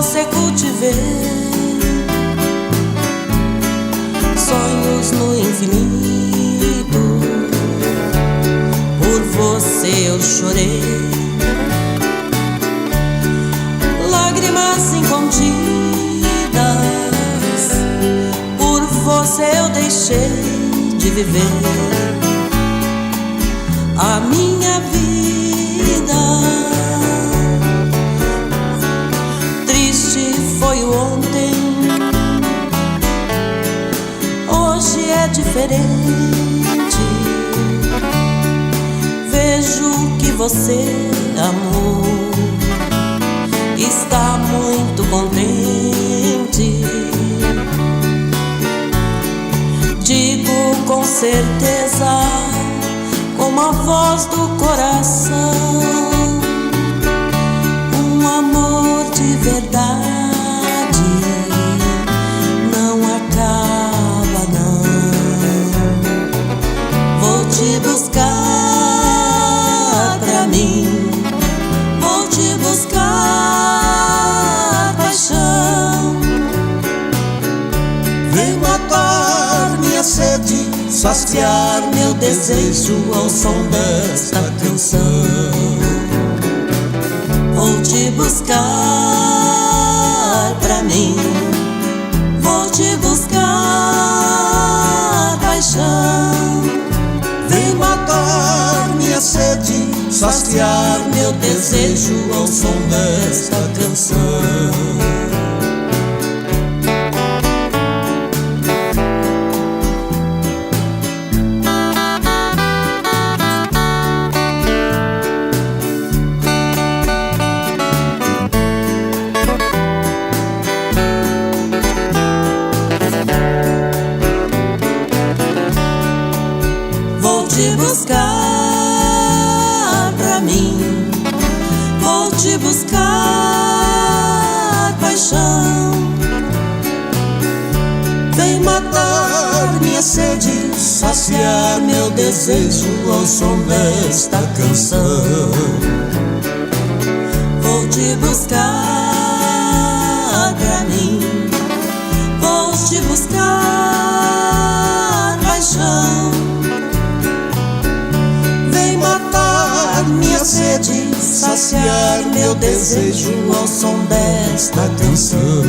você cultivei sonhos no infinito. Por você eu chorei lágrimas incontidas. Por você eu deixei de viver a minha vida. Triste foi o ontem, hoje é diferente. Vejo que você, amor, está muito contente. Digo com certeza, com a voz do coração, um amor de verdade não acaba, não. Vou te buscar pra mim, vou te buscar, paixão. Vem matar minha sede, saciar meu desejo ao som desta canção. Vou te buscar pra mim, vou te buscar, paixão. Vem matar minha sede, saciar meu desejo ao som desta canção. Vou te buscar pra mim, vou te buscar, paixão. Vem matar minha sede, saciar meu desejo ao som desta canção. Vou te buscar pra mim, vou te buscar, paixão. Minha sede, saciar meu desejo ao som desta canção.